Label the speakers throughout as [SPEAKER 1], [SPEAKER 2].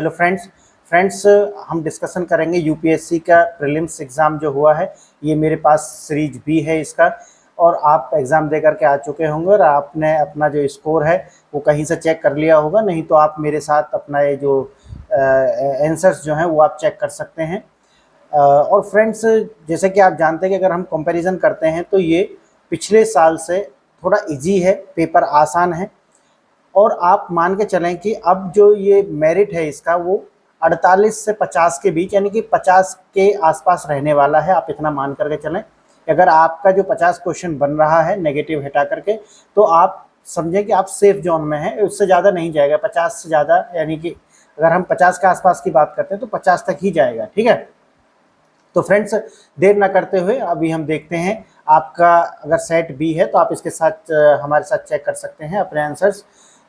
[SPEAKER 1] Hello friends, हम discussion करेंगे UPSC का प्रीलिम्स एग्ज़ाम जो हुआ है। ये मेरे पास सीरीज बी है इसका, और आप एग्ज़ाम दे करके आ चुके होंगे और आपने अपना जो स्कोर है वो कहीं से चेक कर लिया होगा। नहीं तो आप मेरे साथ अपना ये जो आंसर्स जो हैं वो आप चेक कर सकते हैं। और फ्रेंड्स, जैसे कि आप जानते हैं कि अगर हम कंपैरिजन करते हैं तो ये पिछले साल से थोड़ा इजी है, पेपर आसान है। और आप मान के चलें कि अब जो ये मेरिट है इसका वो 48 से 50 के बीच, यानी कि 50 के आसपास रहने वाला है। आप इतना मान करके चलें। अगर आपका जो 50 क्वेश्चन बन रहा है नेगेटिव हटा करके, तो आप समझें कि आप सेफ जोन में हैं। उससे ज़्यादा नहीं जाएगा, 50 से ज़्यादा, यानी कि अगर हम 50 के आसपास की बात करते हैं तो 50 तक ही जाएगा। ठीक है, तो फ्रेंड्स, देर ना करते हुए अभी हम देखते हैं। आपका अगर सेट बी है तो आप इसके साथ हमारे साथ चेक कर सकते हैं अपने आंसर्स।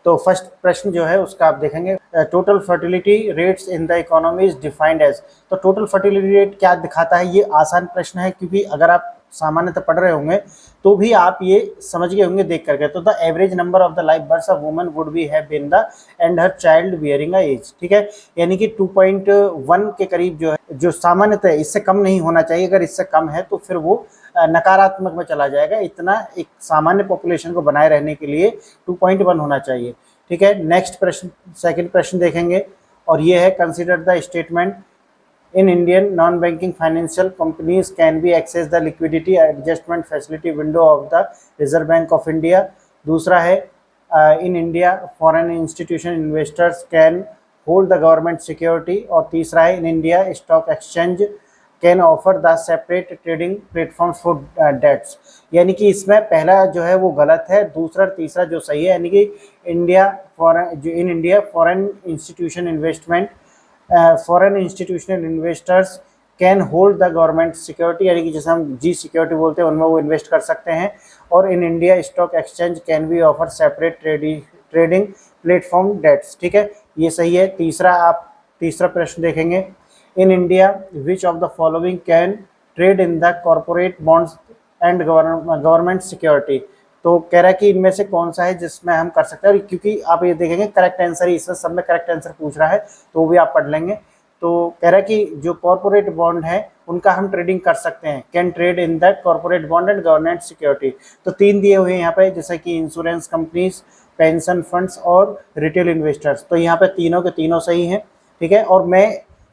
[SPEAKER 1] तो फर्स्ट प्रश्न जो है उसका आप देखेंगे, total fertility rates in the economy is defined as. तो टोटल फर्टिलिटी रेट क्या दिखाता है? ये आसान प्रश्न है, क्योंकि अगर आप सामान्यतः पढ़ रहे होंगे तो भी आप ये समझ गए होंगे देख करके। तो the average number of the life births of woman would be have been the end her child bearing a age. ठीक है, यानी कि 2.1 के करीब जो है, जो सामान्यतः इससे कम नहीं होना चाहिए। अगर इससे कम है तो फिर वो नकारात्मक में चला जाएगा। इतना एक सामान्य पॉपुलेशन को बनाए रहने के लिए 2.1 होना चाहिए। ठीक है, नेक्स्ट प्रश्न, सेकंड प्रश्न देखेंगे, और ये है, consider the statement in Indian non banking financial companies can be access the liquidity adjustment facility window of the Reserve Bank of India. दूसरा है, in India foreign institution investors can hold the government security. और तीसरा है, in India stock exchange can offer the separate trading platform for debts. यानी कि इसमें पहला जो है वो गलत है, दूसरा तीसरा जो सही है। यानी कि इंडिया फॉरेन, जो इन India foreign institution investment, foreign institutional investors can hold the government security, यानी कि जैसे हम जी सिक्योरिटी बोलते हैं, उनमें वो इन्वेस्ट कर सकते हैं। और in India stock exchange can be offer separate trading platform debts. ठीक है, ये सही है। तीसरा, आप तीसरा प्रश्न देखेंगे, in India which of the following can trade in the corporate bonds and government security. तो कह रहा है कि इनमें से कौन सा है जिसमें हम कर सकते हैं। और क्योंकि आप ये देखेंगे करेक्ट आंसर ही, इसमें सब में करेक्ट आंसर पूछ रहा है तो वो भी आप पढ़ लेंगे। तो कह रहा है कि जो कॉर्पोरेट बॉन्ड है उनका हम ट्रेडिंग कर सकते हैं, can trade in that corporate bond and government security. तो 3 दिए हुए हैं यहाँ पे, जैसे कि इंश्योरेंस कंपनीज, पेंशन फंड्स और रिटेल इन्वेस्टर्स। तो यहाँ पे तीनों के तीनों सही हैं। ठीक है, और मैं,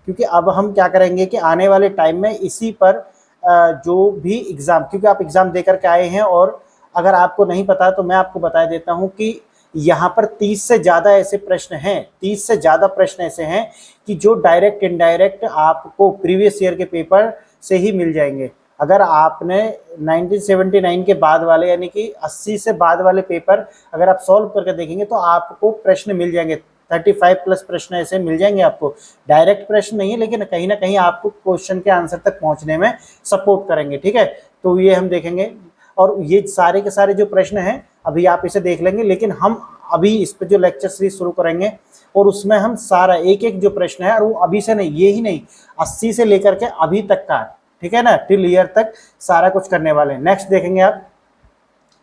[SPEAKER 1] क्योंकि अब हम क्या करेंगे कि आने वाले टाइम में इसी पर जो भी एग्ज़ाम, क्योंकि आप एग्ज़ाम दे करके आए हैं, और अगर आपको नहीं पता तो मैं आपको बता देता हूं कि यहाँ पर 30 से ज़्यादा ऐसे प्रश्न हैं, 30 से ज़्यादा प्रश्न ऐसे हैं कि जो डायरेक्ट इनडायरेक्ट आपको प्रीवियस ईयर के पेपर से ही मिल जाएंगे। अगर आपने 1979 के बाद वाले, यानी कि 80 से बाद वाले पेपर अगर आप सॉल्व करके देखेंगे तो आपको प्रश्न मिल जाएंगे, 35 प्लस प्रश्न ऐसे मिल जाएंगे आपको। डायरेक्ट प्रश्न नहीं है, लेकिन कहीं ना कहीं आपको क्वेश्चन के आंसर तक पहुंचने में सपोर्ट करेंगे। ठीक है, तो ये हम देखेंगे। और ये सारे के सारे जो प्रश्न हैं अभी आप इसे देख लेंगे, लेकिन हम अभी इस पर जो लेक्चर सीरीज शुरू करेंगे और उसमें हम सारा एक एक जो प्रश्न है, और वो अभी से नहीं, ये ही नहीं, 80 से लेकर के अभी तक का, ठीक है ना, टिल ईयर तक सारा कुछ करने वाले हैं। नेक्स्ट देखेंगे आप,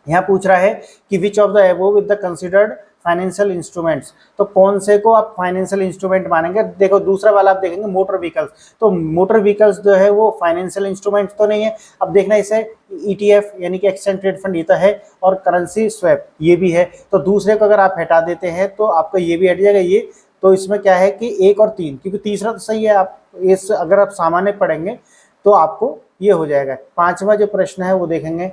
[SPEAKER 1] यहाँ पूछ रहा है कि विच of the above with the considered financial instruments. तो कौन से को आप फाइनेंशियल इंस्ट्रूमेंट मानेंगे? देखो, दूसरा वाला आप देखेंगे मोटर व्हीकल्स। तो मोटर व्हीकल्स जो है वो फाइनेंशियल इंस्ट्रूमेंट तो नहीं है। अब देखना, इसे ईटीएफ यानी कि एक्सचेंज ट्रेड फंड ये तो है, और करेंसी स्वैप ये भी है। तो दूसरे को अगर आप हटा देते हैं तो आपको ये भी हट जाएगा ये। तो इसमें क्या है कि 1 और 3, क्योंकि तीसरा तो सही है। आप इस अगर आप सामान्य पढ़ेंगे तो आपको ये हो जाएगा। 5वां जो प्रश्न है वो देखेंगे।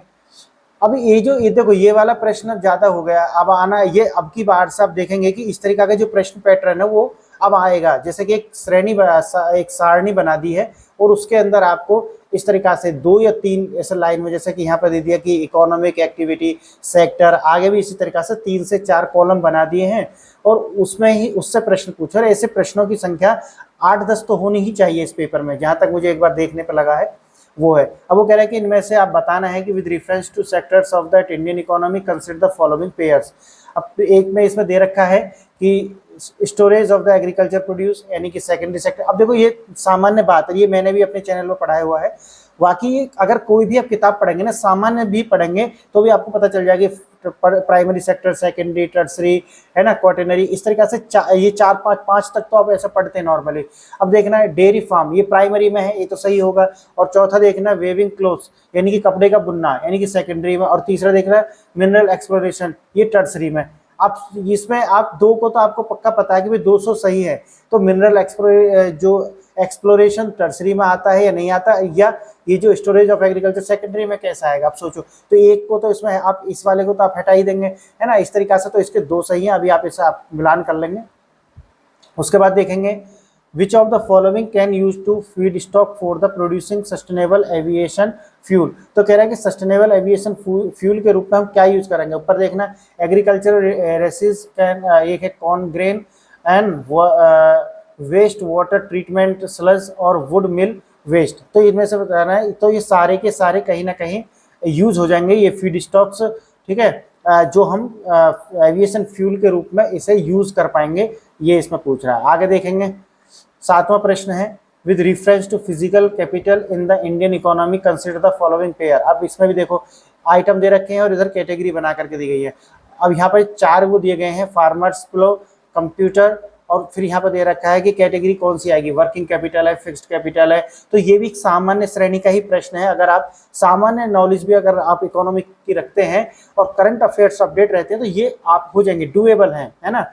[SPEAKER 1] अब ये देखो, ये वाला प्रश्न अब ज्यादा हो गया। अब आना ये, अब की बार से आप देखेंगे कि इस तरीका का जो प्रश्न पैटर्न है वो अब आएगा। जैसे कि एक श्रेणी, एक सारणी बना दी है, और उसके अंदर आपको इस तरीका से 2 या 3 ऐसे लाइन में, जैसे कि यहाँ पर दे दिया कि इकोनॉमिक एक्टिविटी सेक्टर, आगे भी इसी तरीका से 3 से 4 कॉलम बना दिए हैं, और उसमें ही उससे प्रश्न पूछे। और ऐसे प्रश्नों की संख्या 8-10 तो होनी ही चाहिए इस पेपर में, जहाँ तक मुझे एक बार देखने पर लगा है वो है। अब वो कह रहा है कि इनमें से आप बताना है कि with reference to sectors of that Indian economy consider the following pairs. अब एक में इसमें दे रखा है कि storage of the agriculture produce, यानी कि सेकेंडरी सेक्टर। अब देखो, ये सामान्य बात है, ये मैंने भी अपने चैनल पर पढ़ाया हुआ है। वाकई अगर कोई भी आप किताब पढ़ेंगे ना, सामान्य भी पढ़ेंगे, तो भी आपको पता चल जाएगा प्राइमरी सेक्टर, सेकेंडरी, टर्सरी, है ना, क्वार्टरनरी, इस तरीके से ये 4 5 तक तो आप ऐसे पढ़ते हैं नॉर्मली। अब देखना है डेयरी फार्म, ये प्राइमरी में है, ये तो सही होगा। और चौथा देखना वेविंग क्लोथ्स यानी कि कपड़े का बुनना यानी कि सेकेंडरी में। और तीसरा देखना है मिनरल एक्सप्लोरेशन, ये टर्सरी में। आप इसमें आप दो को तो आपको पक्का पता है कि भाई 200 सही है, तो मिनरल एक्सप्लोरेशन टर्सरी में आता है या नहीं आता, या ये जो स्टोरेज ऑफ एग्रीकल्चर सेकेंडरी में कैसा आएगा, आप सोचो। तो एक को तो इसमें आप इस वाले को तो आप हटा ही देंगे, है ना, इस तरीका से। तो इसके 2 सही हैं, अभी आप इसे आप मिलान कर लेंगे। उसके बाद देखेंगे which of the following can use to feedstock for the producing sustainable aviation fuel. तो कह रहा है कि सस्टेनेबल एविएशन फ्यूल के रूप में हम क्या यूज करेंगे। ऊपर देखना एग्रीकल्चरल रेसिस कैन, एक है corn grain and waste water treatment sludge और वुड मिल वेस्ट। तो इनमें से बताना है, तो ये सारे के सारे कहीं ना कहीं यूज हो जाएंगे, ये फीड स्टॉक्स, ठीक है, जो हम एविएशन फ्यूल के रूप में इसे यूज कर पाएंगे, ये इसमें पूछ रहा है। आगे देखेंगे 7वां प्रश्न है with reference to physical capital in the Indian economy consider the following pair. अब इसमें भी देखो आइटम दे रखे हैं और इधर कैटेगरी बना करके दी गई है। अब यहाँ पर 4 वो दिए गए हैं, फार्मर्स प्लो, कंप्यूटर, और फिर यहाँ पर दे रखा है कि कैटेगरी कौन सी आएगी, वर्किंग कैपिटल है, फिक्स्ड कैपिटल है। तो ये भी सामान्य श्रेणी का ही प्रश्न है। अगर आप सामान्य नॉलेज भी अगर आप इकोनॉमिक की रखते हैं और करंट अफेयर्स अपडेट रहते हैं तो ये आप हो जाएंगे, डूएबल है ना।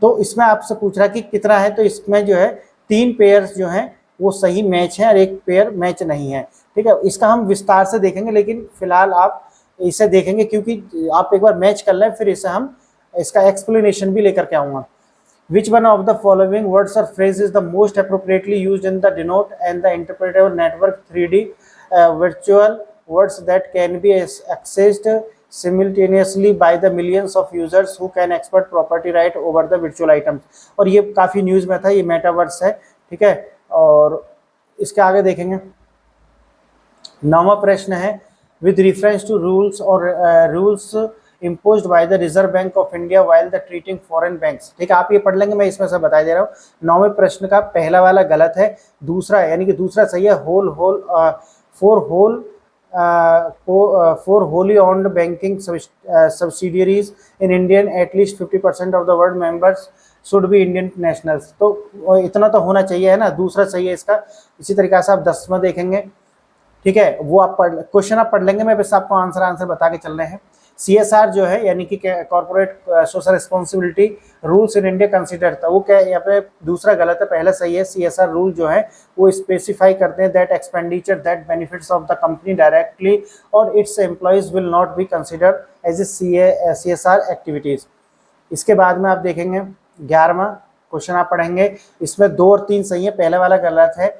[SPEAKER 1] तो इसमें आपसे पूछ रहा है कि कितना है, तो इसमें जो है 3 पेयर्स जो हैं वो सही मैच हैं और 1 पेयर मैच नहीं है, ठीक है। इसका हम विस्तार से देखेंगे, लेकिन फिलहाल आप इसे देखेंगे क्योंकि आप एक बार मैच कर लें, फिर इसे हम इसका एक्सप्लेनेशन भी लेकर के आऊँगा। Which one of the following words or phrases is the most appropriately used in the denote and the interpretable network 3D virtual words that can be accessed simultaneously by the millions of users who can expert property right over the virtual items। और ये काफ़ी news में था, ये metaverse है, ठीक है। और इसके आगे देखेंगे 9वां प्रश्न है with reference to rules or rules imposed by the Reserve Bank of India while the treating foreign banks। ठीक है, आप ये पढ़ लेंगे, मैं इसमें से बता दे रहा हूँ। 9वें प्रश्न का पहला वाला गलत है, दूसरा यानी कि दूसरा सही है। for wholly owned banking subsidiaries in Indian at least 50% of the world members should be Indian nationals। तो इतना तो होना चाहिए, है ना, दूसरा सही है इसका। इसी तरीके से आप 10वां देखेंगे, ठीक है, वो आप क्वेश्चन आप पढ़ लेंगे, मैं बस आपको आंसर बता के चल रहे हैं। CSR जो है यानी कि corporate social responsibility rules in India consider था, वो क्या यहाँ पे दूसरा गलत है, पहला सही है। CSR रूल जो है वो स्पेसिफाई करते हैं that expenditure that benefits of the company directly और its employees will not be considered as a CSR activities. इसके बाद में आप देखेंगे 11वां क्वेश्चन आप पढ़ेंगे, इसमें 2 और 3 सही है, पहला वाला गलत है।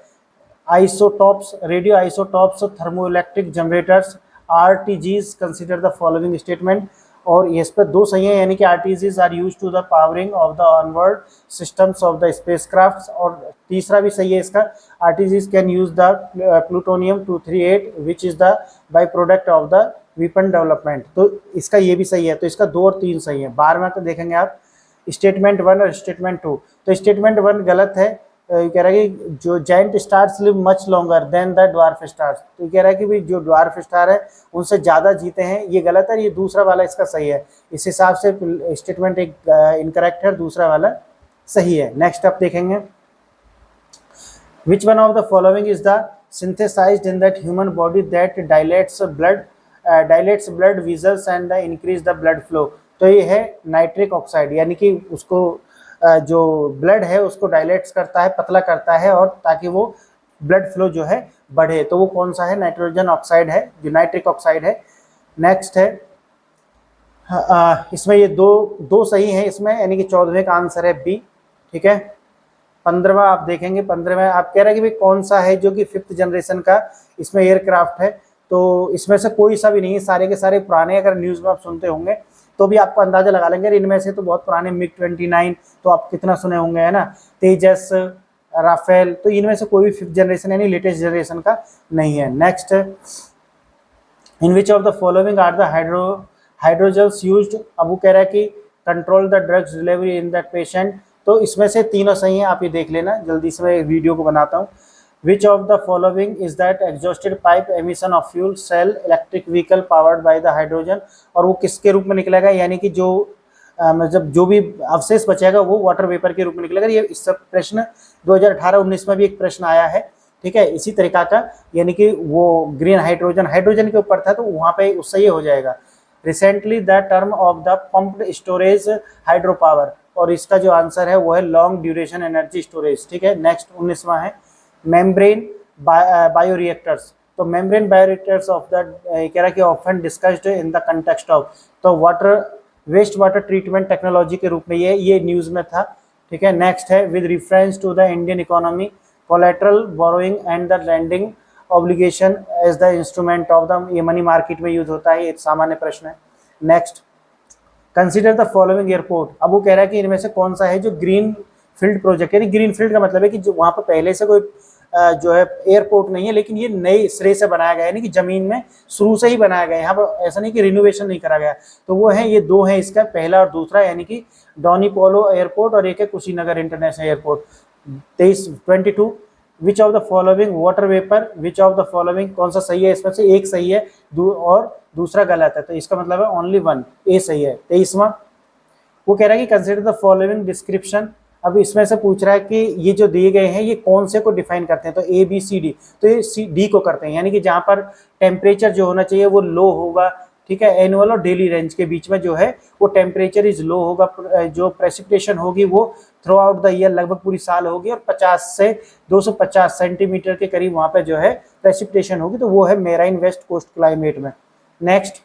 [SPEAKER 1] Isotopes, radio isotopes, thermoelectric generators, RTGs consider the following statement. और इस पर 2 सही है, यानी कि RTGs are use to the powering of the onward systems of the spacecraft. और तीसरा भी सही है इसका, RTGs can use the plutonium 238 which is the by product of the weapon development. तो इसका ये भी सही है, तो इसका 2 और 3 सही है। 12वां तो देखेंगे आप स्टेटमेंट 1 और स्टेटमेंट 2। तो स्टेटमेंट 1 गलत है, कह रहा है कि जो giant stars live much longer than the dwarf stars. तो कह रहा है कि भाई जो ड्वार्फ स्टार है उनसे ज़्यादा जीते हैं, ये गलत है। ये दूसरा वाला इसका सही है, इस हिसाब से स्टेटमेंट एक इनकरेक्ट है, दूसरा वाला सही है। नेक्स्ट आप देखेंगे which one of the following is the synthesised in that human body that dilates blood vessels and increase the blood flow. तो ये है नाइट्रिक ऑक्साइड, यानी कि उसको जो ब्लड है उसको डायलेट्स करता है, पतला करता है, और ताकि वो ब्लड फ्लो जो है बढ़े। तो वो कौन सा है, नाइट्रोजन ऑक्साइड है, जो नाइट्रिक ऑक्साइड है। नेक्स्ट है इसमें ये दो सही हैं इसमें, यानी कि 14वें का आंसर है बी, ठीक है। 15वां आप देखेंगे, 15वें आप कह रहे हैं कि भाई कौन सा है जो कि 5th जनरेशन का इसमें एयरक्राफ्ट है। तो इसमें से कोई सा भी नहीं है, सारे के सारे पुराने, अगर न्यूज़ में आप सुनते होंगे तो भी आपको अंदाजा लगा लेंगे। इनमें से तो बहुत पुराने MiG-29 तो आप कितना सुने होंगे, है ना, तेजस, राफेल, तो इनमें से कोई भी 5th जनरेशन यानी लेटेस्ट जनरेशन का नहीं है। Next, in which of the following are the hydrogels used. अब वो कह रहा है कि control the drugs delivery in that patient. तो इसमें से तीनों सही हैं, आप ये देख लेना, जल्दी से मैं वीडियो को बनाता हूँ। Which of the following is that exhausted pipe emission of fuel cell electric vehicle powered by the hydrogen, और वो किसके रूप में निकलेगा, यानी कि जो मतलब जो भी अवशेष बचेगा वो वाटर वेपर के रूप में निकलेगा। ये इस सब प्रश्न 2018-19 में भी एक प्रश्न आया है, ठीक है, इसी तरीका का, यानी कि वो ग्रीन हाइड्रोजन हाइड्रोजन के ऊपर था तो वहाँ पे उससे ये हो जाएगा। Recently the term of the pumped storage hydro power, और इसका जो आंसर है वो है लॉन्ग ड्यूरेशन एनर्जी स्टोरेज, ठीक है। नेक्स्ट 19वां है मेम्ब्रेन बायोरिएक्टर्स, तो मेम्ब्रेन बायोरिएक्टर्स ऑफ द कह रहा है कि often discussed in the context of, तो water waste water treatment technology के रूप में ये न्यूज़ में था, ठीक है। नेक्स्ट है with reference to the Indian economy collateral borrowing and the lending obligation as the instrument of the, ये मनी मार्केट में यूज होता है, एक सामान्य प्रश्न है। Next consider the following airport, अब वो कह रहा है कि इनमें से कौन सा है जो ग्रीन फील्ड प्रोजेक्ट, यानी ग्रीन फील्ड का मतलब है कि जो वहाँ पर पहले से कोई जो है एयरपोर्ट नहीं है, लेकिन ये नए सिरे से बनाया गया है, यानी कि जमीन में शुरू से ही बनाया गया है, यहाँ पर ऐसा नहीं कि रिनोवेशन नहीं करा गया। तो वो है, ये दो है इसका, पहला और दूसरा, यानी कि डॉनी पोलो एयरपोर्ट और एक है Kushinagar international airport. 22 which of the following water vapour, which of the following, कौन सा सही है इसमें से, एक सही है और दूसरा गलत है, तो इसका मतलब है ओनली वन, ए सही है। 23वां वो कह रहा है कि कंसिडर द फॉलोइंग डिस्क्रिप्शन, अब इसमें से पूछ रहा है कि ये जो दिए गए हैं ये कौन से को डिफाइन करते हैं, तो ए बी सी डी, तो ये सी डी को करते हैं, यानी कि जहाँ पर टेम्परेचर जो होना चाहिए वो लो होगा, ठीक है, एनुअल और डेली रेंज के बीच में जो है वो टेम्परेचर इज लो होगा, जो प्रेसिपिटेशन होगी वो थ्रू आउट द ईयर लगभग पूरी साल होगी, और 50 से 250 सेंटीमीटर के करीब वहाँ पे जो है प्रेसिपिटेशन होगी, तो वो है मेराइन वेस्ट कोस्ट क्लाइमेट में। Next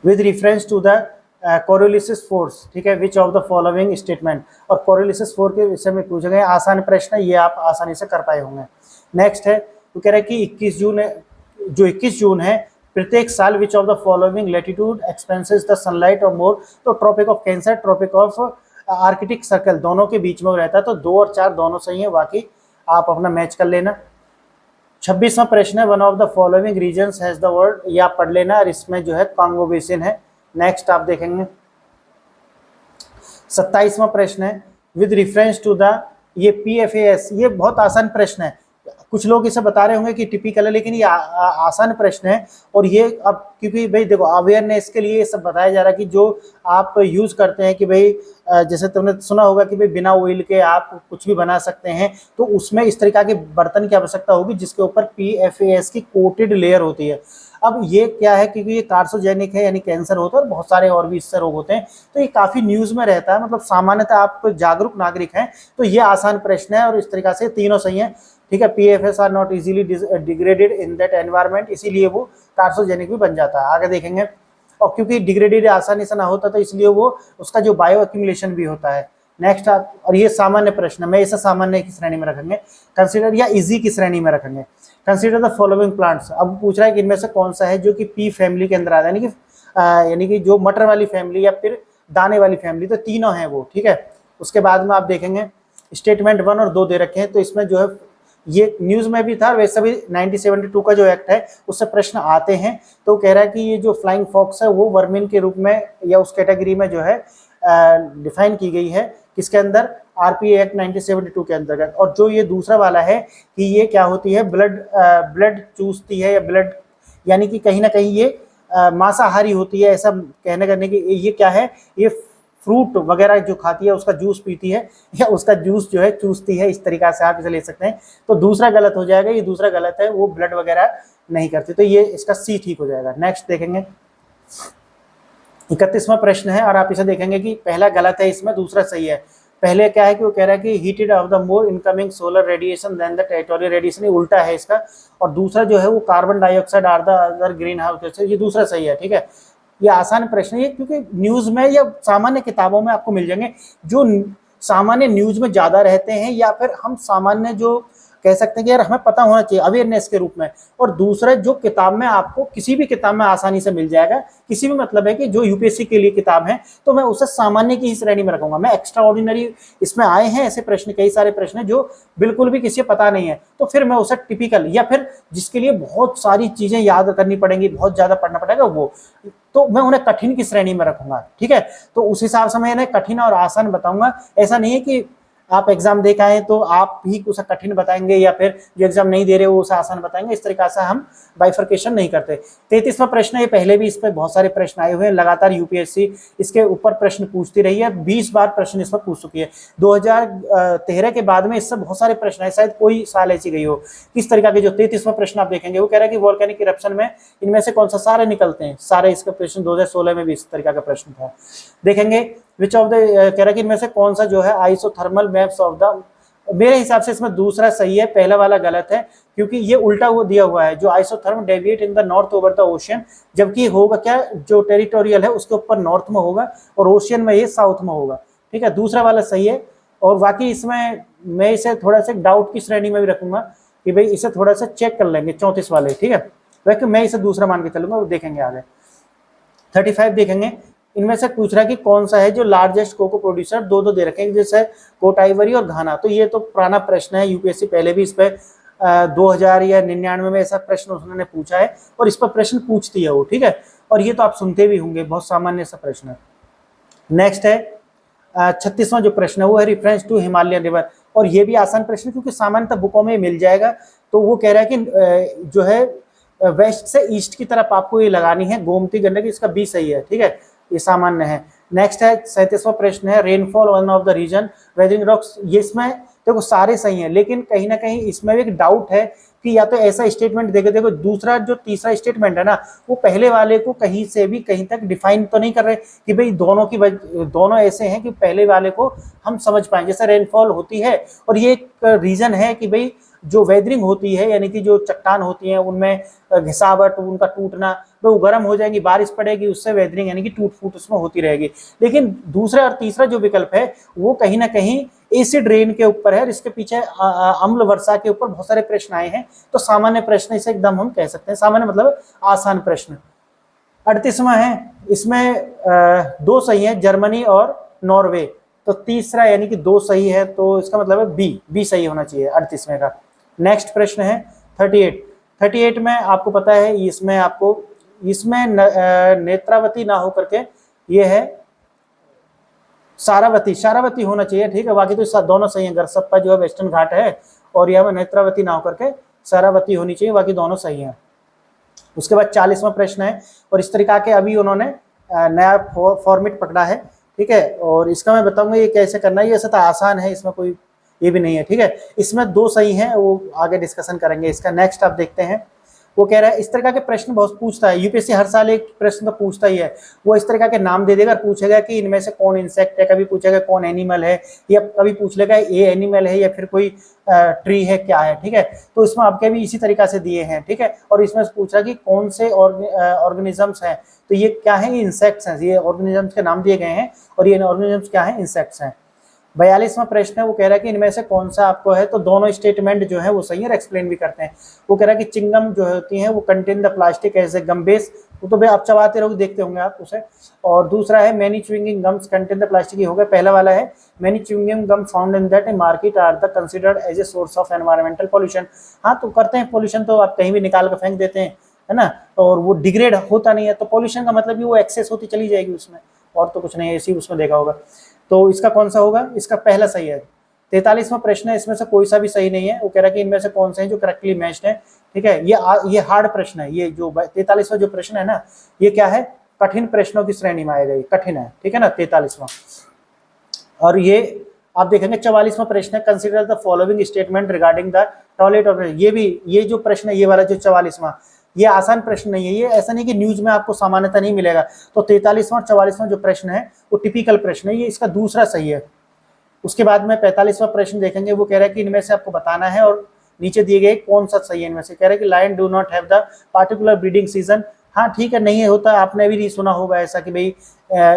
[SPEAKER 1] with reference to the Coriolis force, ठीक है, which of the following statement, और कोरियोलिसिस फोर्स के विषय में पूछे गए आसान प्रश्न है, ये आप आसानी से कर पाए होंगे। नेक्स्ट है तो कह रहा है कि 21 जून जो 21 जून है प्रत्येक साल which of the following latitude expenses the sunlight और मोर, तो tropic of cancer, tropic of arctic circle दोनों के बीच में रहता है, तो 2 और 4 दोनों सही है, बाकी आप अपना मैच कर लेना। 26वां प्रश्न है one of the following regions has the word, ये आप पढ़ लेना, और इसमें जो है कांगो बेसिन है। नेक्स्ट आप देखेंगे 27वां प्रश्न है विद रेफरेंस टू द, ये PFAS, ये बहुत आसान प्रश्न है, कुछ लोग इसे बता रहे होंगे कि टिपिकल है, लेकिन ये आसान प्रश्न है, और ये अब क्योंकि भाई देखो अवेयरनेस के लिए ये सब बताया जा रहा है कि जो आप यूज़ करते हैं कि भाई जैसे तुमने सुना होगा कि भाई बिना ऑयल के आप कुछ भी बना सकते हैं, तो उसमें इस तरीका के बर्तन की आवश्यकता होगी जिसके ऊपर PFAS की कोटेड लेयर होती है। अब ये क्या है, क्योंकि ये कार्सिनोजेनिक है, यानी कैंसर होता है और बहुत सारे और भी इससे रोग होते हैं, तो ये काफ़ी न्यूज़ में रहता है, मतलब सामान्यतः आप जागरूक नागरिक हैं, तो ये आसान प्रश्न है, और इस तरीका से तीनों सही हैं, ठीक है। PFAS are not easily degraded in that environment, इसीलिए वो कार्सिनोजेनिक भी बन जाता है। आगे देखेंगे, और क्योंकि डिग्रेडेड आसानी से ना होता तो इसलिए वो उसका जो बायो एक्यूमुलेशन भी होता है। नेक्स्ट आप, और ये सामान्य प्रश्न, मैं इसे सामान्य की श्रेणी में रखेंगे, कंसीडर या इजी की श्रेणी में रखेंगे। कंसीडर द फॉलोइंग प्लांट्स, अब पूछ रहा है कि इनमें से कौन सा है जो कि पी फैमिली के अंदर आता है, यानी कि जो मटर वाली फैमिली या फिर दाने वाली फैमिली, तो तीनों हैं वो, ठीक है। उसके बाद में आप देखेंगे स्टेटमेंट 1 और 2 दे रखे हैं, तो इसमें जो है ये न्यूज़ में भी था, वैसे भी 1972 का जो एक्ट है उससे प्रश्न आते हैं, तो कह रहा है कि ये जो फ्लाइंग फॉक्स है वो वर्मिन के रूप में या उस कैटेगरी में जो है डिफाइन की गई है, किसके अंदर, RPA एक्ट 1972 के अंतर्गत। और जो ये दूसरा वाला है कि ये क्या होती है, ब्लड चूसती है, या ब्लड, यानी कि कहीं ना कहीं ये मांसाहारी होती है, ऐसा कहने करने की, ये क्या है, ये फ्रूट वगैरह जो खाती है उसका जूस पीती है, या उसका जूस जो है चूसती है, इस तरीका से आप इसे ले सकते हैं। तो दूसरा गलत हो जाएगा, ये दूसरा गलत है, वो ब्लड वगैरह नहीं करती, तो ये इसका C ठीक हो जाएगा। नेक्स्ट देखेंगे 31वां प्रश्न है, और आप इसे देखेंगे कि पहला गलत है इसमें, दूसरा सही है। पहले क्या है कि वो कह रहा है कि heated of the more incoming solar radiation than the territorial radiation, ये उल्टा है इसका, और दूसरा जो है वो carbon dioxide are the other greenhouse, ये दूसरा सही है, ठीक है। ये आसान प्रश्न है, क्योंकि न्यूज़ में या सामान्य किताबों में आपको मिल जाएंगे, जो सामान्य न्यूज़ में ज़्यादा रहते हैं, या फिर हम सामान्य जो कह सकते हैं कि यार हमें पता होना चाहिए अवेयरनेस के रूप में, और दूसरा जो किताब में आपको किसी भी किताब में आसानी से मिल जाएगा, किसी भी मतलब है कि जो UPSC के लिए किताब है, तो मैं उसे सामान्य की ही श्रेणी में रखूंगा। मैं एक्स्ट्रा ऑर्डिनरी, इसमें आए हैं ऐसे प्रश्न, कई सारे प्रश्न जो बिल्कुल भी किसी पता नहीं है, तो फिर मैं उसे टिपिकल, या फिर जिसके लिए बहुत सारी चीजें याद करनी पड़ेंगी, बहुत ज्यादा पढ़ना पड़ेगा, वो तो मैं उन्हें कठिन की श्रेणी में रखूंगा, ठीक है। तो उस हिसाब से मैं इन्हें कठिन और आसान बताऊंगा, ऐसा नहीं है कि आप एग्जाम दे के आए तो आप भी उसे कठिन बताएंगे या फिर जो एग्जाम नहीं दे रहे वो उसे आसान बताएंगे, इस तरीके से हम बाइफर्केशन नहीं करते। 33वां प्रश्न, ये पहले भी इस पर बहुत सारे प्रश्न आए हुए हैं, लगातार यूपीएससी इसके ऊपर प्रश्न पूछती रही है, 20 बार प्रश्न इस पर पूछ चुकी है। 2013 के बाद में इससे बहुत सारे प्रश्न आए, शायद कोई साल ऐसी गई हो। किस तरीके के जो 33वां प्रश्न आप देखेंगे वो कह रहा है कि वोल्केनिक इरप्शन में इनमें से कौन सा, सारे निकलते हैं सारे। इसका प्रश्न 2016 में भी इस तरीका का प्रश्न था। देखेंगे विच ऑफ द, कह रहा है कि इनमें से कौन सा जो है आइसोथर्मल मैप्स ऑफ द, मेरे हिसाब से इसमें दूसरा सही है, पहला वाला गलत है, क्योंकि ये उल्टा वो दिया हुआ है, जो isotherm deviate in the north over the ocean, जबकि होगा क्या, जो टेरिटोरियल है उसके ऊपर नॉर्थ में होगा और ओशियन में ये साउथ में होगा। ठीक है, दूसरा वाला सही है। और बाकी इसमें मैं इसे थोड़ा सा डाउट की श्रेणी में भी रखूंगा कि भाई इसे थोड़ा सा चेक कर लेंगे 34 वाले। ठीक है, वैसे मैं इसे दूसरा मान के चलूंगा, वो देखेंगे आगे। 35 देखेंगे, इनमें से पूछ रहा है कि कौन सा है जो लार्जेस्ट कोको प्रोड्यूसर, दो दे रखे हैं जैसे कोट आइवरी और घाना। तो ये तो पुराना प्रश्न है, यूपीएससी पहले भी इस पे 2000 या 99 में ऐसा प्रश्न उन्होंने पूछा है और इस पर प्रश्न पूछती है वो। ठीक है, और ये तो आप सुनते भी होंगे, बहुत सामान्य सा प्रश्न है। नेक्स्ट है 36वां जो प्रश्न है वो है रेफरेंस टू हिमालयन रिवर, और ये भी आसान प्रश्न क्योंकि सामान्यतः बुकों में मिल जाएगा। तो वो कह रहा है कि जो है वेस्ट से ईस्ट की तरफ आपको ये लगानी है, गोमती गंडकी, इसका बी सही है। ठीक है, ये सामान्य है। नेक्स्ट है 37वां प्रश्न है rainfall one of the reason weathering rocks, ये इसमें देखो सारे सही हैं, लेकिन कहीं ना कहीं इसमें भी एक डाउट है कि या तो ऐसा स्टेटमेंट देखो दूसरा जो तीसरा स्टेटमेंट है ना, वो पहले वाले को कहीं से भी कहीं तक डिफाइन तो नहीं कर रहे कि भाई दोनों ऐसे हैं कि पहले वाले को हम समझ पाए, जैसे रेनफॉल होती है और ये एक रीजन है कि भाई जो वेदरिंग होती है, यानी कि जो चट्टान होती है उनमें घिसावट, उनका टूटना, वो गर्म हो जाएंगी, बारिश पड़ेगी, उससे वेदरिंग यानी कि टूट फूट उसमें होती रहेगी। लेकिन दूसरा और तीसरा जो विकल्प है वो कहीं ना कहीं एसिड रेन के ऊपर है और इसके पीछे अम्ल वर्षा के ऊपर बहुत सारे प्रश्न आए हैं। तो सामान्य प्रश्न इसे एकदम हम कह सकते हैं, सामान्य मतलब आसान प्रश्न। 38वां है, इसमें दो सही है, जर्मनी और नॉर्वे। तो तीसरा यानी कि दो सही है, तो इसका मतलब है बी सही होना चाहिए 38वें का। नेक्स्ट प्रश्न है 38 में आपको पता है इसमें नेत्रावती ना होकर के ये है सारावती होना चाहिए। ठीक है, बाकी तो दोनों सही है, गरसप्पा जो है वेस्टर्न घाट है और यह नेत्रावती ना होकर के सारावती होनी चाहिए, बाकी दोनों सही है। उसके बाद 40वां प्रश्न है और इस तरीका के अभी उन्होंने नया फॉर्मेट पकड़ा है। ठीक है, और इसका मैं बताऊंगा ये कैसे करना है, ये ऐसा तो आसान है, इसमें कोई ये भी नहीं है। ठीक है, इसमें दो सही हैं, वो आगे डिस्कशन करेंगे इसका। नेक्स्ट आप देखते हैं, वो कह रहा है इस तरह के प्रश्न बहुत पूछता है यूपीएससी, हर साल एक प्रश्न तो पूछता ही है। वो इस तरह के नाम दे देगा, पूछेगा कि इनमें से कौन इंसेक्ट है, कभी पूछेगा कौन एनिमल है, या कभी पूछ लेगा ये एनिमल है या फिर कोई ट्री है, क्या है। ठीक है, तो इसमें आपके भी इसी तरीका से दिए हैं। ठीक है, और इसमें पूछा कि कौन से ऑर्गेनिजम्स हैं, तो ये क्या है, इंसेक्ट्स हैं, ये ऑर्गेनिजम्स के नाम दिए गए हैं और ये ऑर्गेनिजम्स क्या है, इंसेक्ट्स हैं। 42वां प्रश्न है, वो कह रहा है कि इनमें से कौन सा आपको है, तो दोनों स्टेटमेंट जो है वो सही है और एक्सप्लेन भी करते हैं। वो कह रहा है कि चिंगम जो होती हैं वो contain the plastic as a gum base, वो तो भाई आप चबाते रहोगे, देखते होंगे आप उसे। और दूसरा है many chewing gums contain the plastic, ये हो गया। पहला वाला है many chewing gum found in that market are the considered as a source of environmental pollution. हाँ, तो करते हैं पॉल्यूशन, तो आप कहीं भी निकाल कर फेंक देते हैं, है ना, और वो डिग्रेड होता नहीं है, तो पॉल्यूशन का मतलब भी वो एक्सेस होती चली जाएगी उसमें, और तो कुछ नहीं है, ऐसी उसमें देखा होगा। तो इसका कौन सा होगा, इसका पहला सही है। 43वां प्रश्न है, इसमें से कोई सा भी सही नहीं है। वो कह रहा है कि इनमें से कौन सा है जो करेक्टली मैच्ड है। ठीक है, ये हार्ड प्रश्न है, ये जो 43वां जो प्रश्न है ना, ये क्या है, कठिन प्रश्नों की श्रेणी में आएगा, ये कठिन है। ठीक है ना, 43वां। और ये आप देखेंगे 44वां प्रश्न है, consider the following statement regarding the toilet of, ये जो प्रश्न है, ये वाला जो 44वां, ये आसान प्रश्न नहीं है, ये ऐसा नहीं कि न्यूज में आपको सामान्यता नहीं मिलेगा। तो 43वां और 44वां जो प्रश्न है वो टिपिकल प्रश्न है, ये इसका दूसरा सही है। उसके बाद में 45वां प्रश्न देखेंगे, वो कह रहा है कि इनमें से आपको बताना है और नीचे दिए गए कौन सा सही है इनमें से। कह रहा है कि lion do not have the particular breeding season. हाँ ठीक है, नहीं होता, आपने भी नहीं सुना होगा ऐसा कि भाई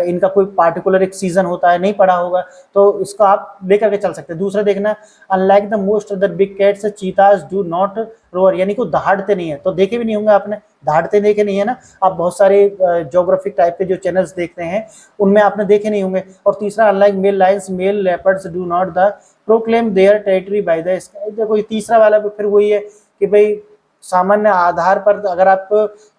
[SPEAKER 1] इनका कोई पार्टिकुलर एक सीजन होता है, नहीं पढ़ा होगा, तो इसको आप लेकर के चल सकते हैं। दूसरा देखना, unlike the most other big cats चीताज do not row or, यानी कि दहाड़ते नहीं है, तो देखे भी नहीं होंगे आपने, दहाड़ते देखे नहीं है ना, आप बहुत सारे ज्योग्राफिक टाइप के जो चैनल्स देखते हैं उनमें आपने देखे नहीं होंगे। और तीसरा, unlike male lions male leopards do not the proclaim their territory by the sky. देखो तीसरा वाला फिर वही है कि भाई सामान्य आधार पर अगर आप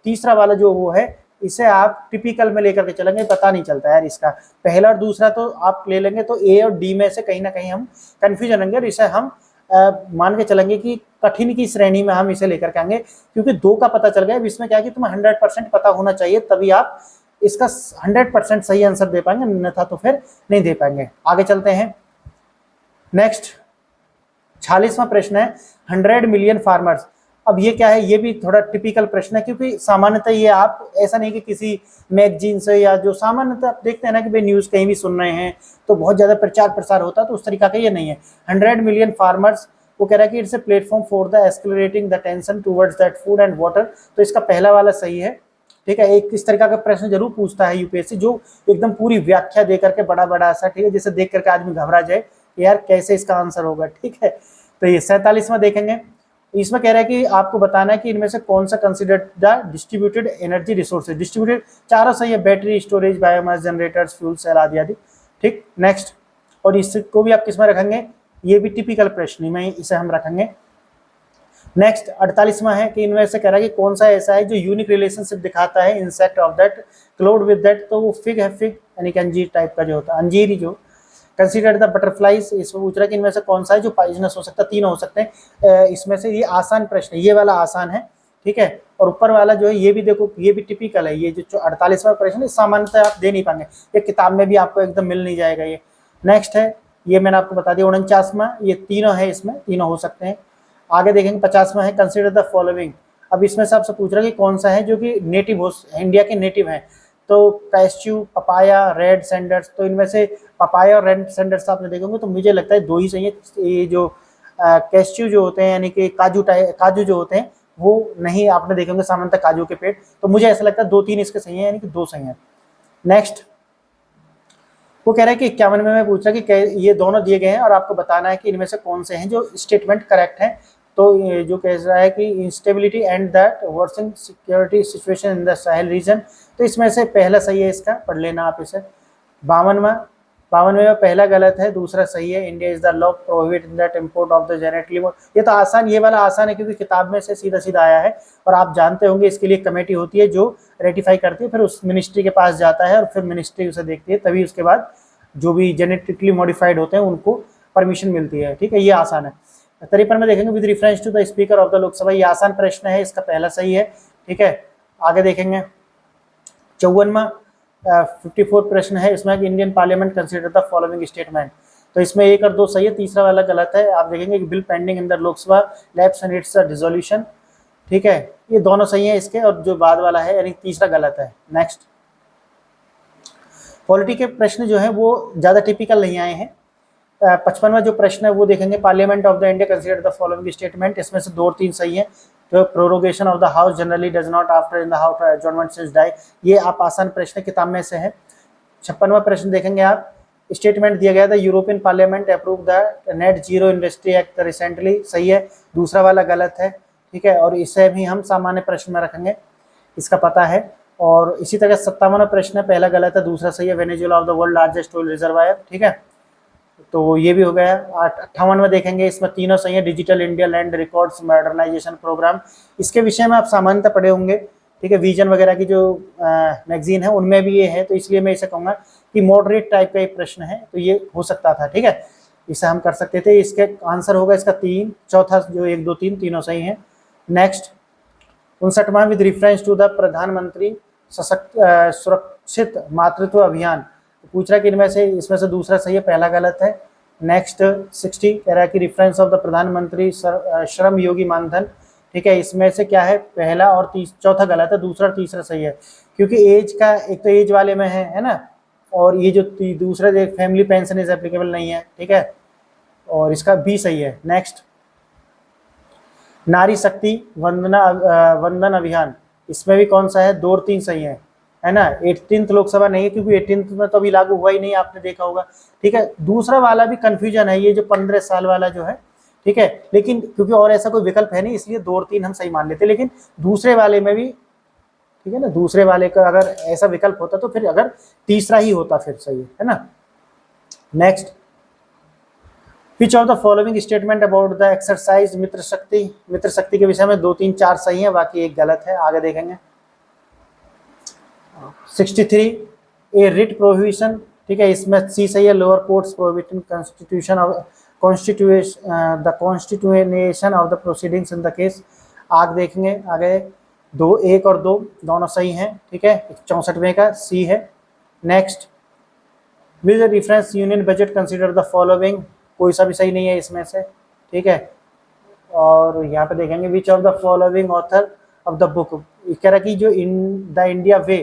[SPEAKER 1] तीसरा वाला जो वो है इसे आप टिपिकल में लेकर के चलेंगे, पता नहीं चलता यार इसका। पहला और दूसरा तो आप ले लेंगे तो ए और डी में से कहीं ना कहीं हम कंफ्यूजन होंगे, और इसे हम मान के चलेंगे कि कठिन की श्रेणी में हम इसे लेकर के आएंगे, क्योंकि 2 का पता चल गया। अब इसमें क्या है कि तुम्हें 100% पता होना चाहिए, तभी आप इसका 100% सही आंसर दे पाएंगे, अन्यथा तो फिर नहीं दे पाएंगे। आगे चलते हैं। नेक्स्ट 46वां प्रश्न है 100 मिलियन फार्मर्स। अब ये क्या है, ये भी थोड़ा टिपिकल प्रश्न है, क्योंकि सामान्यतः ये आप ऐसा नहीं कि किसी मैगजीन से या जो सामान्यतः आप देखते हैं ना कि भाई न्यूज़ कहीं भी सुन रहे हैं तो बहुत ज़्यादा प्रचार प्रसार होता है, तो उस तरीका का ये नहीं है। 100 मिलियन फार्मर्स, वो कह रहा है कि it's a platform for the escalating the tension towards that food and water. तो इसका पहला वाला सही है, ठीक है। एक इस तरीका का प्रश्न जरूर पूछता है यूपीएससी, जो एकदम पूरी व्याख्या दे करके बड़ा बड़ा ऐसा, ठीक है, जिसे देख करके आदमी घबरा जाए यार कैसे इसका आंसर होगा, ठीक है। तो ये 47वां देखेंगे। इसमें कह रहा है कि आपको बताना है कि इनमें से कौन सा considered the distributed energy resources. Distributed चारों सही है, battery, storage, biomass, generators, fuel cell आदि आदि, ठीक। नेक्स्ट, और इसको भी आप किस में रखेंगे, ये भी टिपिकल प्रश्न में इसे हम रखेंगे। नेक्स्ट 48वां है कि इनमें से कह रहा है कि कौन सा ऐसा है जो यूनिक रिलेशनशिप दिखाता है insect of that क्लोड with that. तो वो फिग है, फिग यानी कि अंजीर टाइप का जो होता है, अंजीर ही जो। कंसीडर द बटरफ्लाइज, इसमें पूछ रहा है कि इनमें से कौन सा है जो पॉइजनस हो सकता है। 3 हो सकते हैं इसमें से। ये आसान प्रश्न है, ये वाला आसान है, ठीक है। और ऊपर वाला जो है ये भी देखो, ये भी टिपिकल है। ये जो 48वां प्रश्न है सामान्यतः आप दे नहीं पाएंगे, ये किताब में भी आपको एकदम मिल नहीं जाएगा ये। नेक्स्ट है, ये मैंने आपको बता दिया 49वां, ये तीनों है, इसमें तीनों हो सकते हैं। आगे देखेंगे 50वां है कंसीडर द फॉलोइंग। अब इसमें से आपसे पूछ रहा है कि कौन सा है जो कि नेटिव हो, इंडिया के नेटिव हैं। तो कैस्यू, पपाया, रेड सैंडर्स। तो इनमें से पपाया और रेड सैंडर्स आपने देखेंगे तो मुझे लगता है 2 ही चाहिए। ये जो कैस्यू जो होते हैं यानी कि काजू जो होते हैं वो नहीं आपने देखेंगे सामान्यतः काजू के पेड़। तो मुझे ऐसा लगता है 2-3 इसके सही है, यानी कि 2 सही है। नेक्स्ट, वो कह रहा है कि 51वें में पूछ रहा है कि ये दोनों दिए गए हैं और आपको बताना है कि इनमें से कौन से हैं जो स्टेटमेंट करेक्ट है। तो ये जो कह रहा है कि instability and that worsening security situation in the Sahel region. तो इसमें से पहला सही है, इसका पढ़ लेना आप इसे। 52वें में पहला गलत है, दूसरा सही है। India is the law prohibit that import of the genetically. ये तो आसान, ये वाला आसान है क्योंकि किताब में से सीधा सीधा आया है और आप जानते होंगे इसके लिए कमेटी होती है जो रेटिफाई करती है, फिर उस मिनिस्ट्री के पास जाता है और फिर मिनिस्ट्री उसे देखती है, तभी उसके बाद जो भी जेनेटिकली मॉडिफाइड होते हैं उनको परमिशन मिलती है, ठीक है। ये आसान है। 53 में देखेंगे with reference to the speaker of the Lok Sabha. ये आसान प्रश्न है, इसका पहला सही है, ठीक है। आगे देखेंगे 54वां 54 प्रश्न है, इसमें Indian parliament consider the following statement. तो इसमें 1 और 2 सही है, तीसरा वाला गलत है। आप देखेंगे कि bill pending in the Lok Sabha lapse and it's dissolution, ठीक है। ये दोनों सही है इसके, और जो बाद वाला है यानी तीसरा गलत है। नेक्स्ट, पॉलिटी के प्रश्न जो है वो ज़्यादा टिपिकल नहीं आए हैं। 55वां जो प्रश्न है वो देखेंगे, parliament of the India consider the following statement. इसमें से 2 और 3 सही है। तो prorogation of the house generally does not after in the house adjournment sine die. ये आप आसान प्रश्न किताब में से है। 56वां प्रश्न देखेंगे आप, स्टेटमेंट दिया गया था European parliament approve the net zero industry act recently, सही है। दूसरा वाला गलत है, ठीक है। और इसे भी हम सामान्य प्रश्न में रखेंगे, इसका पता है। और इसी तरह 57वां प्रश्न है, पहला गलत है, दूसरा सही है। Venezuela of the world largest oil reservoir, ठीक है। तो ये भी हो गया। 58 में देखेंगे, इसमें तीनों सही है। Digital India land records modernisation programme, इसके विषय में आप सामान्यतः पढ़े होंगे, ठीक है। विजन वगैरह की जो मैगजीन है उनमें भी ये है, तो इसलिए मैं इसे कहूँगा कि मॉडरेट टाइप का एक प्रश्न है, तो ये हो सकता था, ठीक है। इसे हम कर सकते थे। इसके आंसर होगा इसका 3, चौथा जो 1, 2, 3 तीनों सही हैं। नेक्स्ट 59वां with reference to the Pradhan Mantri Surakshit मातृत्व अभियान। पूछ रहा है कि इसमें से दूसरा सही है, पहला गलत है। नेक्स्ट 60 कह रहा है कि रेफरेंस ऑफ द प्रधानमंत्री श्रम योगी मानधन, ठीक है। इसमें से क्या है, पहला और चौथा गलत है, दूसरा और तीसरा सही है। क्योंकि एज का एक तो एज वाले में है ना, और ये जो दूसरा फैमिली पेंशन इज एप्लीकेबल नहीं है, ठीक है। और इसका भी सही है। नेक्स्ट नारी शक्ति वंदन अभियान, इसमें भी कौन सा है, 2 और 3 सही है ना। 18th लोकसभा नहीं है क्योंकि 18th में तो अभी लागू हुआ ही नहीं, आपने देखा होगा, ठीक है। दूसरा वाला भी कंफ्यूजन है, ये जो 15 साल वाला जो है, ठीक है। लेकिन क्योंकि और ऐसा कोई विकल्प है नहीं, इसलिए 2 और 3 हम सही मान लेते। लेकिन दूसरे वाले में भी, ठीक है ना, दूसरे वाले का अगर ऐसा विकल्प होता तो फिर अगर तीसरा ही होता फिर सही है ना। Next, which of the following statement about the exercise Mitra Shakti के विषय में 2, 3, 4 सही है, बाकी एक गलत है। आगे देखेंगे 63 ए रिट प्रोहिबिशन, ठीक है, इसमें सी सही है, lower courts prohibiting constitution of the constitution of the proceedings in the case. आग देखेंगे आगे, 2 1 और 2 दोनों सही हैं, ठीक है, 64वें का सी है। Next, with reference union budget consider the following, कोई सा भी सही नहीं है इसमें से, ठीक है। और यहाँ पे देखेंगे which of the following author of the book, कह रहा कि जो इन द इंडिया वे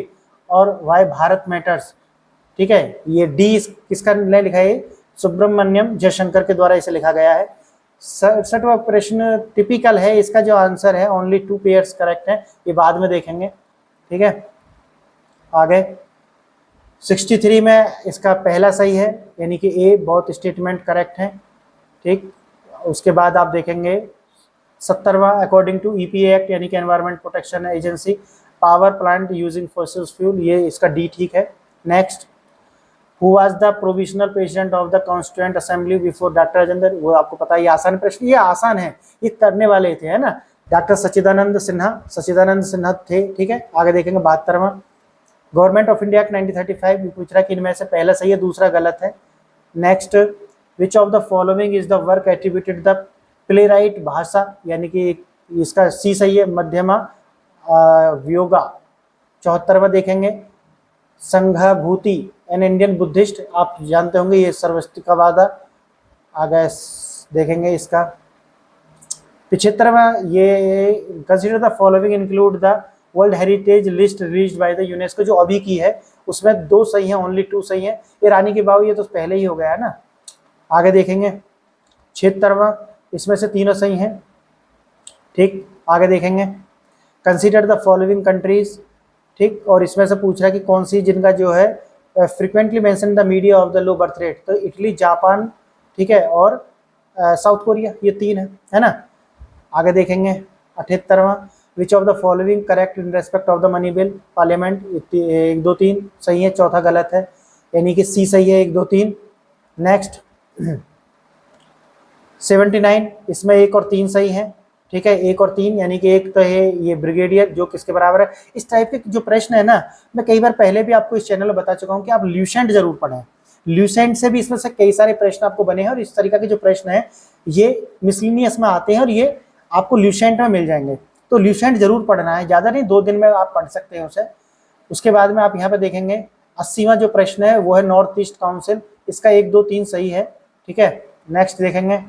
[SPEAKER 1] और वाई भारत मैटर्स, ठीक है, ये डी किसका लिखा है, सुब्रमण्यम जयशंकर के द्वारा इसे लिखा गया है। 67वां प्रश्न टिपिकल है, इसका जो आंसर है ओनली 2 पेयर्स करेक्ट है, ये बाद में देखेंगे, ठीक है। आगे 63 में इसका पहला सही है, यानी कि ए, बहुत स्टेटमेंट करेक्ट है, ठीक। उसके बाद आप देखेंगे 70वां अकॉर्डिंग टू ईपीए एक्ट, यानी कि environment protection agency, power plant using fossil fuel, ये इसका डी ठीक है। Next, who was the provisional president of the constituent assembly before doctor Rajendra, वो आपको पता है, ये आसान प्रश्न, ये आसान है, ये करने वाले थे, है ना, डॉक्टर सच्चिदानंद सिन्हा थे, ठीक है। आगे देखेंगे 72वां, गवर्नमेंट ऑफ इंडिया एक्ट 1935, पूछ रहा है कि इनमें से पहला सही है, दूसरा गलत है। Next, which of the following is the work attributed the play right भाषा, यानी कि इसका सी सही है, मध्यमा वियोगा। 74वां देखेंगे, संघभूति एन इंडियन बुद्धिस्ट, आप जानते होंगे ये सर्वस्तिकवाद। आगे देखेंगे इसका 75वां, ये consider the following include the world heritage list released by the UNESCO, जो अभी की है उसमें 2 सही हैं, ओनली 2 सही हैं। ये रानी की बाव, ये तो पहले ही हो गया है ना। आगे देखेंगे 76वां, इसमें से तीनों सही हैं, ठीक। आगे देखेंगे कंसीडर द फॉलोइंग कंट्रीज, ठीक, और इसमें से पूछ रहा है कि कौन सी जिनका जो है frequently mention the media of the low birth rate, तो इटली, जापान, ठीक है, और साउथ कोरिया, ये 3 है ना। आगे देखेंगे 78वां, which of the following correct in respect of the money bill parliament, 1 2 3 सही है, चौथा गलत है, यानी कि सी सही है, 1 2 3। नेक्स्ट 79, इसमें 1 और 3 सही है, ठीक है, 1 और 3, यानी कि एक तो है ये ब्रिगेडियर, जो किसके बराबर है। इस टाइप के जो प्रश्न है ना, मैं कई बार पहले भी आपको इस चैनल में बता चुका हूँ कि आप ल्यूसेंट जरूर पढ़ें, ल्यूसेंट से भी इसमें से कई सारे प्रश्न आपको बने हैं, और इस तरीके के जो प्रश्न है ये मिसलिनियस में आते हैं, और ये आपको ल्यूसेंट में मिल जाएंगे, तो ल्यूसेंट जरूर पढ़ना है, ज़्यादा नहीं, 2 दिन में आप पढ़ सकते हैं उसे। उसके बाद में आप यहाँ पे देखेंगे 80वां जो प्रश्न है वो है नॉर्थ ईस्ट काउंसिल, इसका 1 2 3 सही है, ठीक है। नेक्स्ट देखेंगे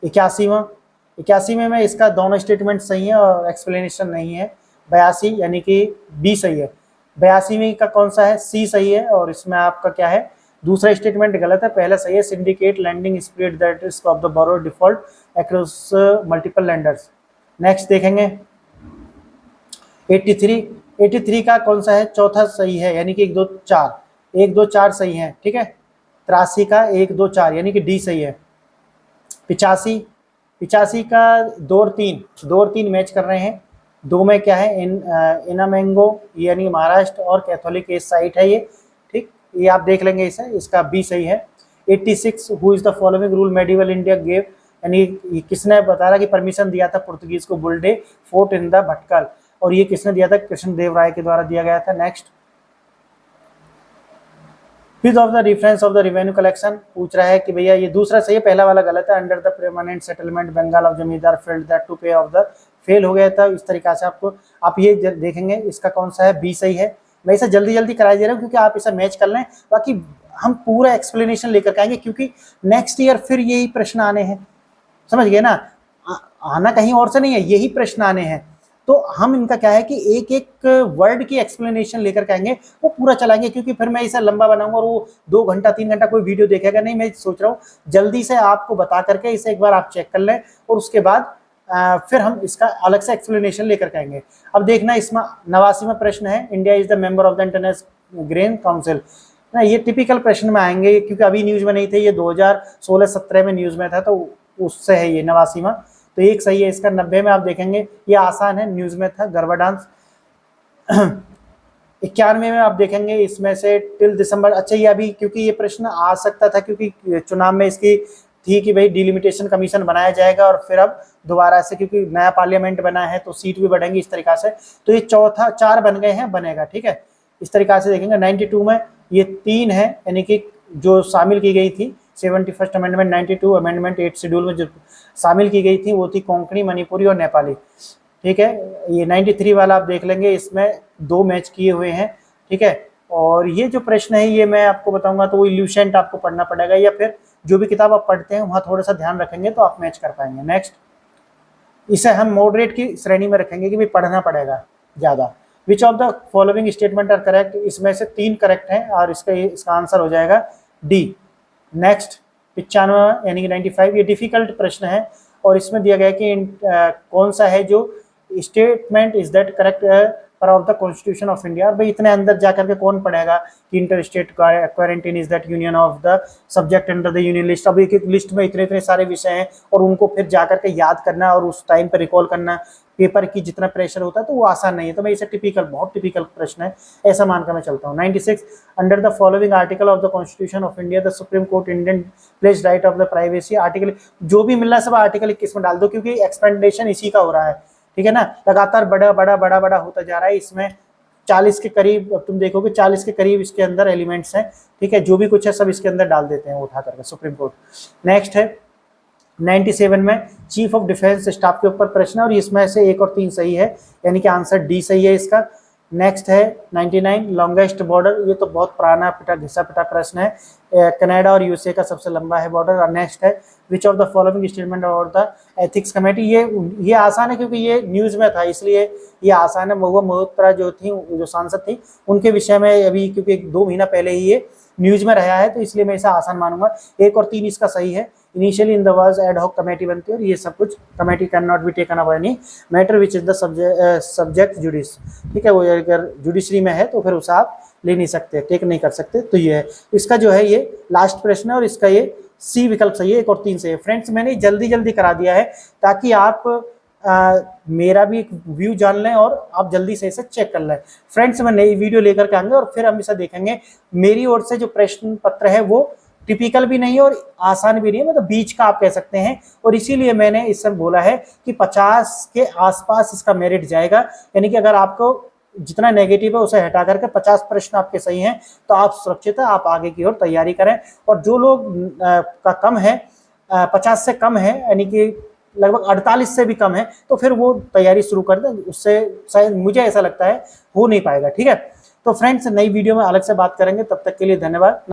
[SPEAKER 1] 81 में इसका दोनों स्टेटमेंट सही है और एक्सप्लेनेशन नहीं है। 82, यानी कि बी सही है। 82 का कौन सा है, सी सही है, और इसमें आपका क्या है, दूसरा स्टेटमेंट गलत है, पहला सही है, syndicate lending split that risk of the borrow default across multiple lenders. Next देखेंगे 83 का कौन सा है, चौथा सही है, यानी कि 1 2 4 सही है, ठीक है। 83 का 1 2 4, यानी कि डी सही है। 85 का 2 और 3 मैच कर रहे हैं, 2 में क्या है, इनामेंगो, यानी महाराष्ट्र और कैथोलिक एज साइट है ये, ठीक, ये आप देख लेंगे इसे, इसका बी सही है। 86, who is the following rule medieval India gave, यानी किसने बता रहा कि परमिशन दिया था पुर्तगीज को बुल्डे फोर्ट इन द भटकल, और ये किसने दिया था, कृष्णदेव राय के द्वारा दिया गया था। नेक्स्ट, फिर of the difference of the revenue collection, पूछ रहा है कि भैया ये दूसरा सही है, पहला वाला गलत है। Under the permanent settlement Bengal of zamindar failed that to pay of the, fail हो गया था, इस तरीका से आपको आप ये देखेंगे, इसका कौन सा है, बी सही है। मैं इसे जल्दी जल्दी करा दे रहा हूँ क्योंकि आप इसे मैच कर लें, बाकी हम पूरा एक्सप्लेनेशन लेकर के आएंगे, क्योंकि नेक्स्ट ईयर फिर यही प्रश्न आने हैं, समझ गए ना, आना कहीं और से नहीं है, यही प्रश्न आने हैं, तो हम इनका क्या है कि एक एक वर्ड की एक्सप्लेनेशन लेकर के आएंगे, वो पूरा चलाएंगे, क्योंकि फिर मैं इसे लंबा बनाऊंगा और वो 2 घंटा 3 घंटा कोई वीडियो देखेगा नहीं। मैं सोच रहा हूँ जल्दी से आपको बता करके इसे एक बार आप चेक कर लें, और उसके बाद फिर हम इसका अलग से एक्सप्लेनेशन लेकर के आएंगे। अब देखना, इसमें 89वां प्रश्न है, India is the member of the international grain council ना, ये टिपिकल प्रश्न में आएंगे, क्योंकि अभी न्यूज में नहीं थे, ये 2016-17 में न्यूज में था, तो उससे है ये 89वां, तो 1 सही है इसका। 90 में आप देखेंगे, ये आसान है, न्यूज में था, गरबा डांस। 91 में आप देखेंगे, इसमें से टिल दिसंबर, अच्छा ये अभी क्योंकि ये प्रश्न आ सकता था, क्योंकि चुनाव में इसकी थी कि भाई डिलिमिटेशन कमीशन बनाया जाएगा, और फिर अब दोबारा से क्योंकि नया पार्लियामेंट बना है तो सीट भी बढ़ेंगी इस तरीका से, तो ये चौथा 4 बन गए हैं, बनेगा, ठीक है। इस तरीक़ा से देखेंगे। 92 में ये 3 है, यानी कि जो शामिल की गई थी 71st अमेंडमेंट, 92 अमेंडमेंट 8 शेड्यूल में जो शामिल की गई थी वो थी कोंकणी, मणिपुरी और नेपाली। ठीक है, ये 93 वाला आप देख लेंगे, इसमें 2 मैच किए हुए हैं। ठीक है, और ये जो प्रश्न है ये मैं आपको बताऊंगा तो वो इल्यूशेंट आपको पढ़ना पड़ेगा, या फिर जो भी किताब आप पढ़ते हैं वहाँ थोड़ा सा ध्यान रखेंगे तो आप मैच कर पाएंगे। नेक्स्ट, इसे हम मॉडरेट की श्रेणी में रखेंगे कि भाई पढ़ना पड़ेगा ज़्यादा। Which of the following statement are correct, इसमें से 3 करेक्ट हैं और इसका आंसर हो जाएगा डी। नेक्स्ट 95 यानी कि 95, ये डिफिकल्ट प्रश्न है और इसमें दिया गया है कि कौन सा है जो स्टेटमेंट इज दैट करेक्ट पर of the constitution of India. भाई इतने अंदर जाकर के कौन पढ़ेगा कि inter state quarantine is that union of the subject under the union list. अब एक एक लिस्ट में इतने इतने सारे विषय हैं और उनको फिर जाकर के याद करना और उस टाइम पर रिकॉल करना, पेपर की जितना प्रेशर होता है तो वो आसान नहीं है। तो मैं इसे बहुत टिपिकल प्रश्न है ऐसा मानकर मैं चलता हूँ। 96, under the following article of the constitution of India the supreme court Indian place right of the privacy. Article जो भी मिल रहा है सब आर्टिकल 21 में डाल दो, क्योंकि एक्सपेंडेशन इसी का हो रहा है। ठीक है ना, लगातार बड़ा बड़ा बड़ा बड़ा होता जा रहा है। इसमें 40 के करीब, अब तुम देखोगे 40 के करीब इसके अंदर एलिमेंट्स हैं। ठीक है, जो भी कुछ है सब इसके अंदर डाल देते हैं उठा करके सुप्रीम कोर्ट। नेक्स्ट है 97 में चीफ ऑफ डिफेंस स्टाफ के ऊपर प्रश्न है और इसमें से 1 और 3 सही है, यानी कि आंसर डी सही है इसका। नेक्स्ट है 99, लॉन्गेस्ट बॉर्डर, ये तो बहुत पुराना घिसा पिटा प्रश्न है। कनाडा और यूएसए का सबसे लंबा है बॉर्डर। और नेक्स्ट है which of the following statement और द एथिक्स कमेटी, ये आसान है क्योंकि ये न्यूज़ में था इसलिए ये आसान है। महुआ मोहत्रा जो सांसद थी उनके विषय में अभी, क्योंकि 2 महीना पहले ही ये न्यूज़ में रहा है तो इसलिए मैं इसे आसान मानूंगा। 1 और 3 इसका सही है। Initially in the words ad hoc committee बनती है और ये सब कुछ committee can not be taken up any matter which is the subject judice. ठीक है, वो अगर जुडिशरी में है तो फिर उसे आप ले नहीं सकते, टेक नहीं कर सकते। तो ये है इसका जो है ये लास्ट प्रश्न है और इसका ये सी विकल्प सही है। 1 और 3 सही है। फ्रेंड्स मैंने जल्दी जल्दी करा दिया है ताकि आप मेरा भी एक व्यू जान लें और आप जल्दी से इसे चेक कर लें। फ्रेंड्स मैं नई वीडियो लेकर के आएंगे और फिर हम इसे देखेंगे। मेरी ओर से जो प्रश्न पत्र है वो टिपिकल भी नहीं है और आसान भी नहीं है, मतलब बीच का आप कह सकते हैं। और इसीलिए मैंने इससे बोला है कि 50 के आसपास इसका मेरिट जाएगा, यानी कि अगर आपको जितना नेगेटिव है उसे हटा करके 50 प्रश्न आपके सही हैं तो आप सुरक्षित है, आप आगे की ओर तैयारी करें। और जो लोग का कम है 50 से कम है, यानी कि लगभग 48 से भी कम है, तो फिर वो तैयारी शुरू कर दें, उससे शायद मुझे ऐसा लगता है हो नहीं पाएगा। ठीक है, तो फ्रेंड्स नई वीडियो में अलग से बात करेंगे, तब तक के लिए धन्यवाद।